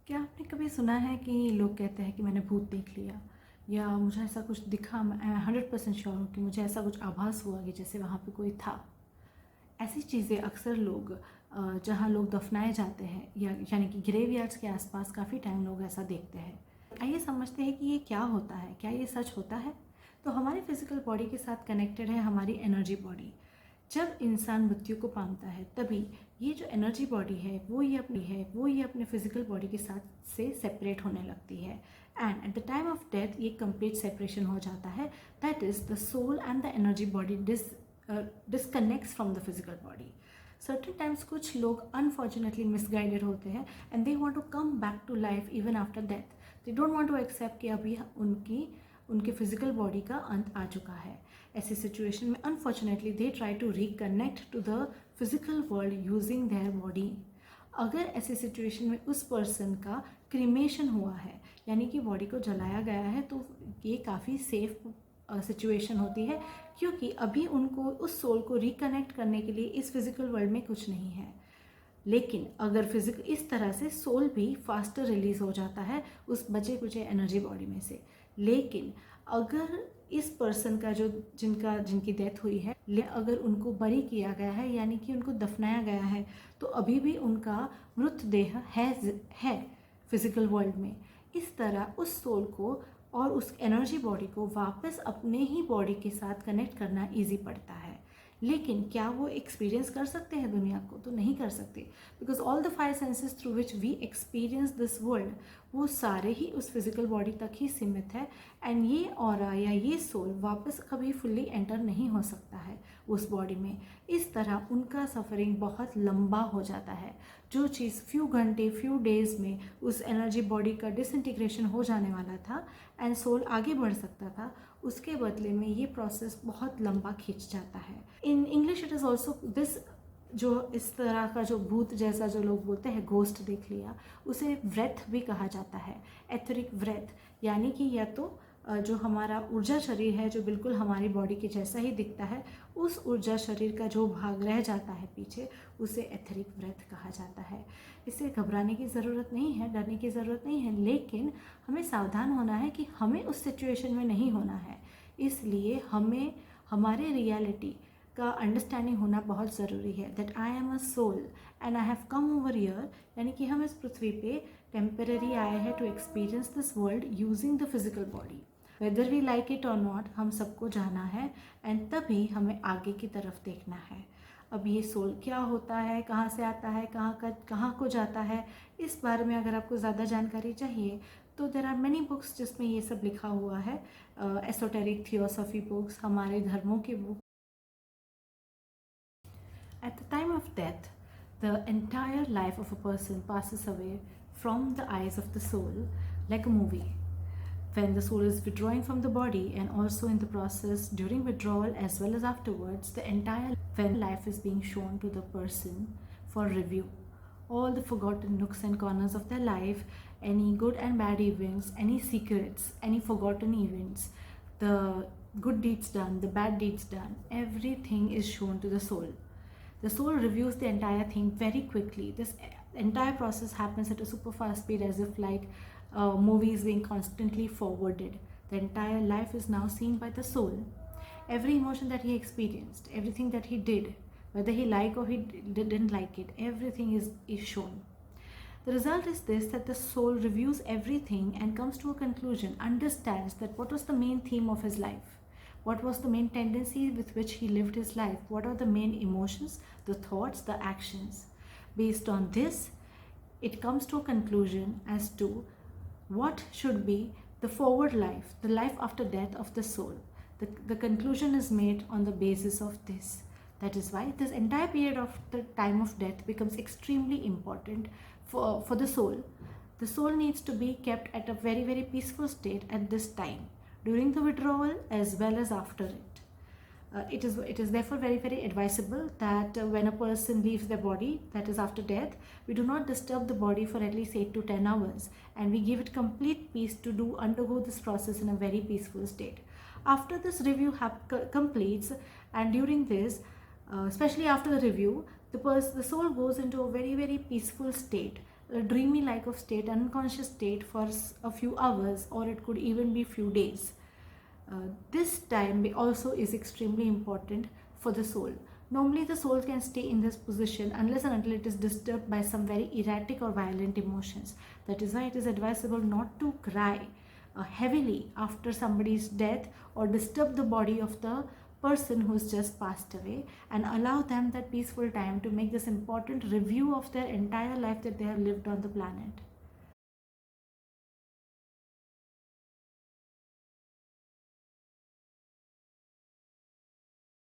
क्या आपने कभी सुना है कि लोग कहते हैं कि मैंने भूत देख लिया या मुझे ऐसा कुछ दिखा, मैं 100% श्योर हूँ कि मुझे ऐसा कुछ आभास हुआ कि जैसे वहाँ पे कोई था। ऐसी चीज़ें अक्सर लोग जहाँ लोग दफनाए जाते हैं या यानी कि ग्रेवयार्ड्स के आसपास काफ़ी टाइम लोग ऐसा देखते हैं। आइए समझते हैं कि ये क्या होता है, क्या ये सच होता है। तो हमारी फिजिकल बॉडी के साथ कनेक्टेड है हमारी एनर्जी बॉडी। जब इंसान मृत्यु को पामता है तभी ये जो एनर्जी बॉडी है वो ये अपने फिजिकल बॉडी के साथ से सेपरेट होने लगती है। And at the time of death ये कंप्लीट सेपरेशन हो जाता है। That is the soul and the energy body disconnects from the physical body. Certain times कुछ लोग अनफॉर्चुनेटली मिसगाइडेड होते हैं and they want to come back to life even after death. They don't want to accept कि अभी उनके physical body का अंत आ चुका है। ऐसी सिचुएशन में unfortunately they try to reconnect to the physical world using their body. अगर ऐसी सिचुएशन में उस पर्सन का क्रीमेशन हुआ है यानी कि बॉडी को जलाया गया है तो ये काफ़ी सेफ सिचुएशन होती है, क्योंकि अभी उनको उस सोल को रिकनेक्ट करने के लिए इस फिज़िकल वर्ल्ड में कुछ नहीं है। लेकिन अगर फिजिक इस तरह से सोल भी फास्टर रिलीज हो जाता है उस बचे कुचे एनर्जी बॉडी में से। लेकिन अगर इस पर्सन का जिनकी डेथ हुई है अगर उनको बरी किया गया है यानी कि उनको दफनाया गया है तो अभी भी उनका मृतदेह है फिजिकल वर्ल्ड में। इस तरह उस सोल को और उस एनर्जी बॉडी को वापस अपने ही बॉडी के साथ कनेक्ट करना ईजी पड़ता है। लेकिन क्या वो एक्सपीरियंस कर सकते हैं दुनिया को? तो नहीं कर सकते, because all the five senses through which we experience this world वो सारे ही उस फिजिकल बॉडी तक ही सीमित है। एंड ये ऑरा या ये सोल वापस कभी फुल्ली एंटर नहीं हो सकता है उस बॉडी में। इस तरह उनका सफरिंग बहुत लंबा हो जाता है। जो चीज़ फ्यू घंटे फ्यू डेज में उस एनर्जी बॉडी का डिसइंटीग्रेशन हो जाने वाला था एंड सोल आगे बढ़ सकता था, उसके बदले में ये प्रोसेस बहुत लंबा खींच जाता है। In English it is also this, जो इस तरह का जो भूत जैसा जो लोग बोलते हैं घोस्ट देख लिया, उसे व्रेथ भी कहा जाता है। एथरिक व्रेथ यानी कि या तो जो हमारा ऊर्जा शरीर है जो बिल्कुल हमारी बॉडी के जैसा ही दिखता है, उस ऊर्जा शरीर का जो भाग रह जाता है पीछे उसे एथरिक व्रेथ कहा जाता है। इससे घबराने की ज़रूरत नहीं है, डरने की ज़रूरत नहीं है, लेकिन हमें सावधान होना है कि हमें उस सिचुएशन में नहीं होना है। इसलिए हमें हमारे रियलिटी का अंडरस्टैंडिंग होना बहुत ज़रूरी है। That I am a soul and I have come over here, यानी कि हम इस पृथ्वी पे टेम्पररी आए हैं to experience this world using the physical body. Whether we like it or not, हम सबको जाना है एंड तभी हमें आगे की तरफ देखना है। अब ये सोल क्या होता है, कहाँ से आता है, कहाँ को जाता है, इस बारे में अगर आपको ज़्यादा जानकारी चाहिए तो देर आर मैनी बुक्स जिसमें ये सब लिखा हुआ है। एसोटेरिक थियोसॉफी बुक्स, हमारे धर्मों की book. At the time of death, the entire life of a person passes away from the eyes of the soul like a movie. When the soul is withdrawing from the body and also in the process during withdrawal as well as afterwards, the entire when life is being shown to the person for review. All the forgotten nooks and corners of their life, any good and bad events, any secrets, any forgotten events, the good deeds done, the bad deeds done, everything is shown to the soul. The soul reviews the entire thing very quickly. This entire process happens at a super fast speed, as if like movies being constantly forwarded. The entire life is now seen by the soul. Every emotion that he experienced, everything that he did, whether he liked or he didn't like it, everything is shown. The result is this, that the soul reviews everything and comes to a conclusion, understands that what was the main theme of his life, what was the main tendency with which he lived his life, what are the main emotions, the thoughts, the actions. Based on this, it comes to a conclusion as to what should be the forward life, the life after death of the soul. The conclusion is made on the basis of this. That is why this entire period of the time of death becomes extremely important for the soul. The soul needs to be kept at a very, very peaceful state at this time, during the withdrawal as well as after it. It is therefore very, very advisable that when a person leaves their body, that is after death, we do not disturb the body for at least 8 to 10 hours and we give it complete peace to undergo this process in a very peaceful state. After this review completes, and during this, especially after the review, the soul goes into a very, very peaceful state. a dreamy like of state, unconscious state for a few hours, or it could even be few days. This time also is extremely important for the soul. Normally the soul can stay in this position unless and until it is disturbed by some very erratic or violent emotions. That is why it is advisable not to cry heavily after somebody's death or disturb the body of the person who has just passed away, and allow them that peaceful time to make this important review of their entire life that they have lived on the planet.